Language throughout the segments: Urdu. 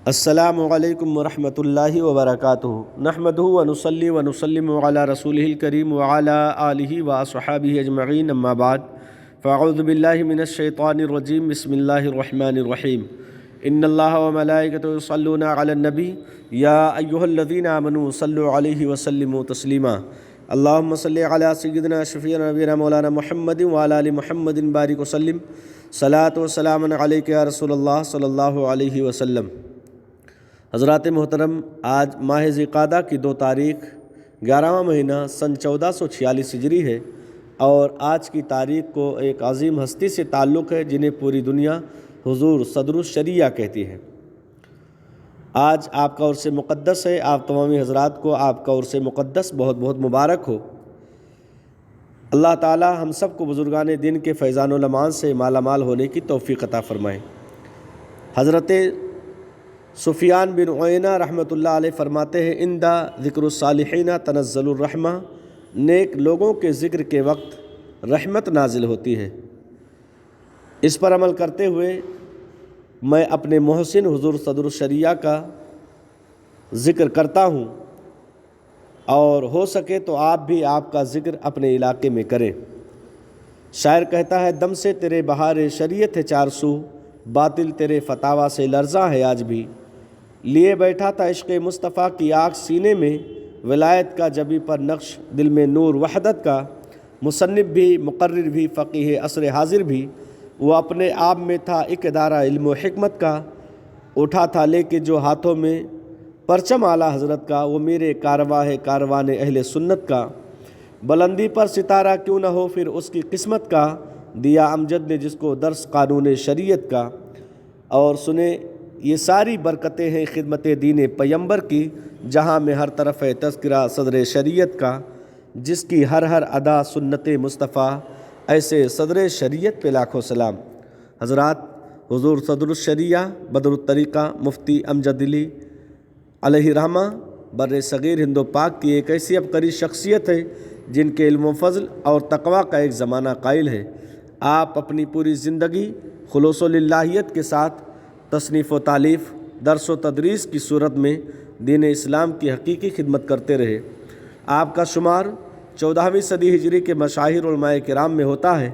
السلام علیکم ورحمۃ اللہ وبرکاتہ نحمدہ ونصلی ونسلم علی رسولہ الکریم وعلی آلہ واصحابہ اجمعین اما بعد فاعوذ باللہ من الشیطان الرجیم بسم اللہ الرحمن الرحیم ان اللہ وملائکتہ یصلون علی النبی یا ایہا الذین آمنوا صلوا علیہ وسلموا تسلیما اللہم صلی علی سیدنا شفیعنا نبینا مولانا محمد وعلی آل محمد بارک وسلم صلاۃ و سلام علیک یا رسول اللہ صلی اللہ علیہ وسلم۔ حضرات محترم، آج ماہ ذی القعدہ کی 2 تاریخ 11واں مہینہ سن 1446 ہجری ہے، اور آج کی تاریخ کو ایک عظیم ہستی سے تعلق ہے جنہیں پوری دنیا حضور صدر الشریعہ کہتی ہے۔ آج آپ کا عرص مقدس ہے، آپ تمامی حضرات کو آپ کا عرص مقدس بہت بہت مبارک ہو۔ اللہ تعالی ہم سب کو بزرگان دین کے فیضان و لمان سے مالا مال ہونے کی توفیق عطا فرمائے۔ حضرت سفیان بن عیینہ رحمۃ اللہ علیہ فرماتے ہیں، عند ذکر الصالحین تنزل الرحمہ، نیک لوگوں کے ذکر کے وقت رحمت نازل ہوتی ہے۔ اس پر عمل کرتے ہوئے میں اپنے محسن حضور صدر الشریعہ کا ذکر کرتا ہوں، اور ہو سکے تو آپ بھی آپ کا ذکر اپنے علاقے میں کریں۔ شاعر کہتا ہے، دم سے تیرے بہار شریعت ہے 400، باطل تیرے فتاویٰ سے لرزاں ہے آج بھی۔ لیے بیٹھا تھا عشق مصطفیٰ کی آگ سینے میں، ولایت کا جبی پر نقش دل میں نور وحدت کا۔ مصنف بھی، مقرر بھی، فقیہ عصر حاضر بھی، وہ اپنے آپ میں تھا ایک ادارہ علم و حکمت کا۔ اٹھا تھا لے کے جو ہاتھوں میں پرچم اعلیٰ حضرت کا، وہ میرے کارواں ہے کاروان اہل سنت کا۔ بلندی پر ستارہ کیوں نہ ہو پھر اس کی قسمت کا، دیا امجد نے جس کو درس قانون شریعت کا۔ اور سنیں، یہ ساری برکتیں ہیں خدمت دین پیمبر کی، جہاں میں ہر طرف ہے تذکرہ صدر شریعت کا۔ جس کی ہر ادا سنت مصطفیٰ، ایسے صدر شریعت پہ لاکھوں سلام۔ حضرات، حضور صدر الشریعہ بدر الطریقہ مفتی امجد علی علیہ رحمہ بر صغیر ہند و پاک کی ایک ایسی عبقری شخصیت ہے جن کے علم و فضل اور تقویٰ کا ایک زمانہ قائل ہے۔ آپ اپنی پوری زندگی خلوص و للہیت کے ساتھ تصنیف و تالیف، درس و تدریس کی صورت میں دین اسلام کی حقیقی خدمت کرتے رہے۔ آپ کا شمار 14ویں صدی ہجری کے مشاہیر علماء کرام میں ہوتا ہے۔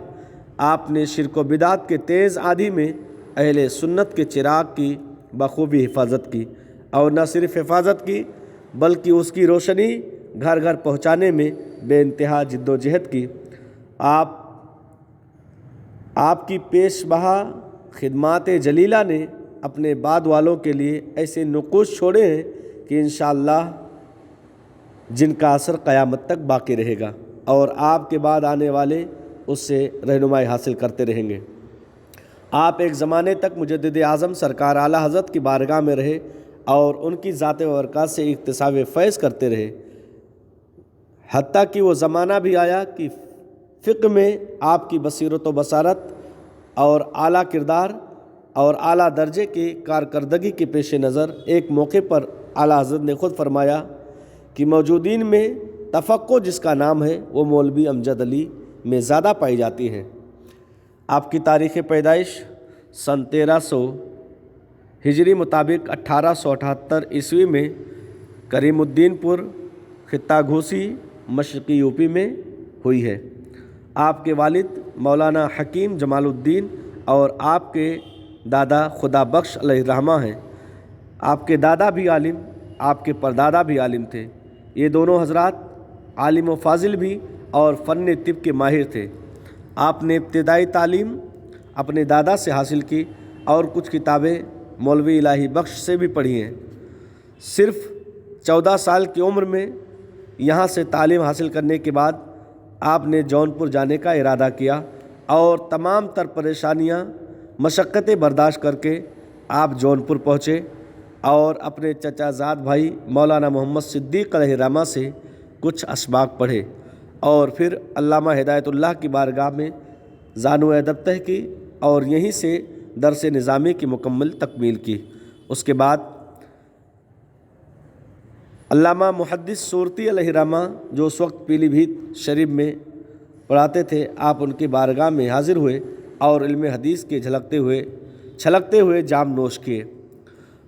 آپ نے شرک و بدعت کے تیز آندھی میں اہل سنت کے چراغ کی بخوبی حفاظت کی، اور نہ صرف حفاظت کی بلکہ اس کی روشنی گھر گھر پہنچانے میں بے انتہا جد و جہد کی۔ آپ کی پیش بہا خدمات جلیلہ نے اپنے بعد والوں کے لیے ایسے نقوش چھوڑے ہیں کہ انشاءاللہ جن کا اثر قیامت تک باقی رہے گا، اور آپ کے بعد آنے والے اس سے رہنمائی حاصل کرتے رہیں گے۔ آپ ایک زمانے تک مجدد اعظم سرکار اعلیٰ حضرت کی بارگاہ میں رہے اور ان کی ذات و برکات سے اکتساب فیض کرتے رہے، حتیٰ کہ وہ زمانہ بھی آیا کہ فقہ میں آپ کی بصیرت و بصارت اور اعلیٰ کردار اور اعلیٰ درجے کی کارکردگی کے پیش نظر ایک موقع پر اعلیٰ حضرت نے خود فرمایا کہ موجودین میں تفقہ جس کا نام ہے وہ مولوی امجد علی میں زیادہ پائی جاتی ہے۔ آپ کی تاریخ پیدائش سن 1300 ہجری مطابق 1878 عیسوی میں کریم الدین پور، خطہ گھوسی، مشرقی یوپی میں ہوئی ہے۔ آپ کے والد مولانا حکیم جمال الدین اور آپ کے دادا خدا بخش علیہ الرحمہ ہیں۔ آپ کے دادا بھی عالم، آپ کے پردادا بھی عالم تھے۔ یہ دونوں حضرات عالم و فاضل بھی اور فن طب کے ماہر تھے۔ آپ نے ابتدائی تعلیم اپنے دادا سے حاصل کی اور کچھ کتابیں مولوی الہی بخش سے بھی پڑھی ہیں۔ صرف 14 سال کی عمر میں یہاں سے تعلیم حاصل کرنے کے بعد آپ نے جونپور جانے کا ارادہ کیا، اور تمام تر پریشانیاں مشقتیں برداشت کر کے آپ جونپور پہنچے اور اپنے چچا زاد بھائی مولانا محمد صدیق علیہ رحمہ سے کچھ اسباق پڑھے، اور پھر علامہ ہدایت اللہ کی بارگاہ میں زانو ادب طے کی، اور یہیں سے درس نظامی کی مکمل تکمیل کی۔ اس کے بعد علامہ محدث صورتی علیہ رحمہ جو اس وقت پیلی بھیت شریف میں پڑھاتے تھے، آپ ان کی بارگاہ میں حاضر ہوئے اور علم حدیث کے چھلکتے ہوئے جام نوش کیے۔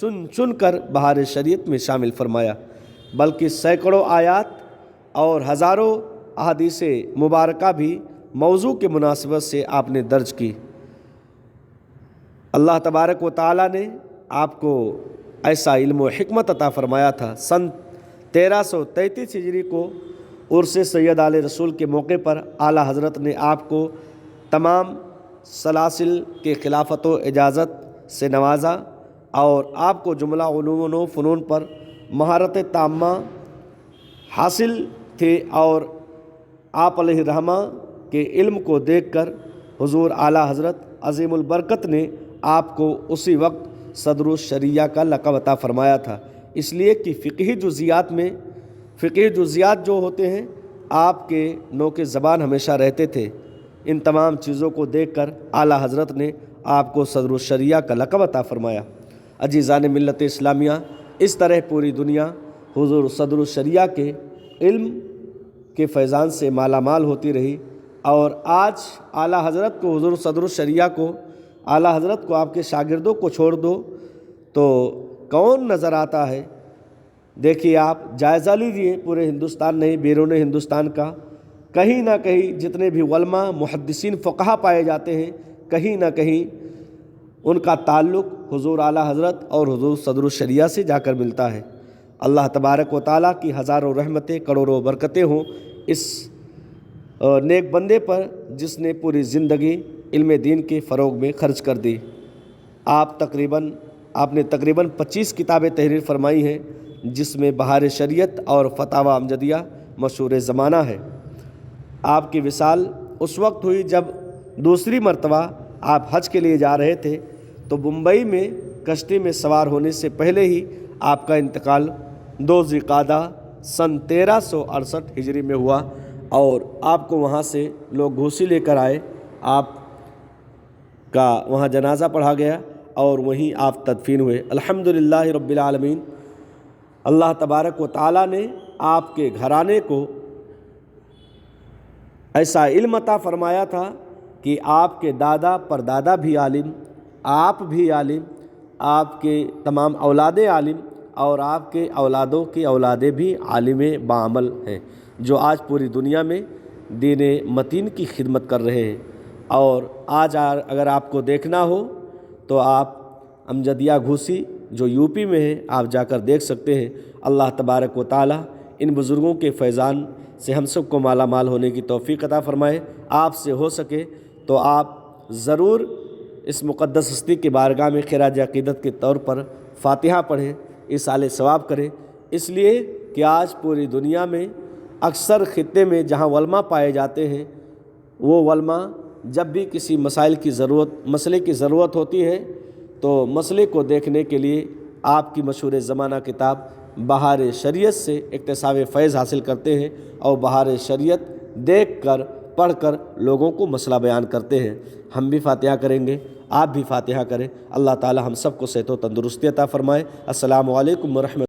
چن چن کر بہار شریعت میں شامل فرمایا، بلکہ سینکڑوں آیات اور ہزاروں احادیث مبارکہ بھی موضوع کے مناسبت سے آپ نے درج کی۔ اللہ تبارک و تعالیٰ نے آپ کو ایسا علم و حکمت عطا فرمایا تھا۔ سن 1333 ہجری کو عرس سید آل رسول کے موقع پر اعلیٰ حضرت نے آپ کو تمام سلاسل کے خلافت و اجازت سے نوازا اور آپ کو جملہ علوم و فنون پر مہارت تامہ حاصل تھے، اور آپ علیہ الرحمہ کے علم کو دیکھ کر حضور اعلیٰ حضرت عظیم البرکت نے آپ کو اسی وقت صدر الشریعہ کا لقب عطا فرمایا تھا، اس لیے کہ فقہی جزیات جو ہوتے ہیں آپ کے نوک زبان ہمیشہ رہتے تھے۔ ان تمام چیزوں کو دیکھ کر اعلیٰ حضرت نے آپ کو صدر الشریعہ کا لقب عطا فرمایا۔ عزیزان ملت اسلامیہ، اس طرح پوری دنیا حضور صدر الشریعہ کے علم کے فیضان سے مالا مال ہوتی رہی، اور آج اعلیٰ حضرت کو حضور صدر الشریعہ کو اعلیٰ حضرت کو آپ کے شاگردوں کو چھوڑ دو تو کون نظر آتا ہے؟ دیکھیے، آپ جائزہ لیجیے پورے ہندوستان نہیں بیرون ہندوستان کا، کہیں نہ کہیں جتنے بھی علماء محدثین فقہا پائے جاتے ہیں، کہیں نہ کہیں ان کا تعلق حضور اعلیٰ حضرت اور حضور صدر الشریعہ سے جا کر ملتا ہے۔ اللہ تبارک و تعالیٰ کی ہزاروں رحمتیں کروڑوں برکتیں ہوں اس نیک بندے پر جس نے پوری زندگی علم دین کے فروغ میں خرچ کر دی۔ آپ نے تقریباً 25 کتابیں تحریر فرمائی ہیں، جس میں بہار شریعت اور فتاوی امجدیہ مشہور زمانہ ہے۔ آپ کی وصال اس وقت ہوئی جب دوسری مرتبہ آپ حج کے لیے جا رہے تھے، تو ممبئی میں کشتی میں سوار ہونے سے پہلے ہی آپ کا انتقال 2 ذوالقعدہ سن 1368 ہجری میں ہوا، اور آپ کو وہاں سے لوگ گھوسی لے کر آئے، آپ کا وہاں جنازہ پڑھا گیا اور وہیں آپ تدفین ہوئے۔ الحمدللہ رب العالمین، اللہ تبارک و تعالیٰ نے آپ کے گھرانے کو ایسا علم عطا فرمایا تھا کہ آپ کے دادا پردادا بھی عالم، آپ بھی عالم، آپ کے تمام اولاد عالم، اور آپ کے اولادوں کی اولادیں بھی عالم باعمل ہیں، جو آج پوری دنیا میں دین متین کی خدمت کر رہے ہیں۔ اور آج اگر آپ کو دیکھنا ہو تو آپ امجدیہ گھوسی جو یو پی میں ہے، آپ جا کر دیکھ سکتے ہیں۔ اللہ تبارک و تعالیٰ ان بزرگوں کے فیضان سے ہم سب کو مالا مال ہونے کی توفیق عطا فرمائے۔ آپ سے ہو سکے تو آپ ضرور اس مقدس ہستی کی بارگاہ میں خراج عقیدت کے طور پر فاتحہ پڑھیں، ایصال ثواب کریں، اس لیے کہ آج پوری دنیا میں اکثر خطے میں جہاں علماء پائے جاتے ہیں، وہ علماء جب بھی کسی مسئلے کی ضرورت ہوتی ہے تو مسئلے کو دیکھنے کے لیے آپ کی مشہور زمانہ کتاب بہار شریعت سے اکتساب فیض حاصل کرتے ہیں، اور بہار شریعت دیکھ کر پڑھ کر لوگوں کو مسئلہ بیان کرتے ہیں۔ ہم بھی فاتحہ کریں گے، آپ بھی فاتحہ کریں۔ اللہ تعالی ہم سب کو صحت و تندرستی عطا فرمائے۔ السلام علیکم ورحمۃ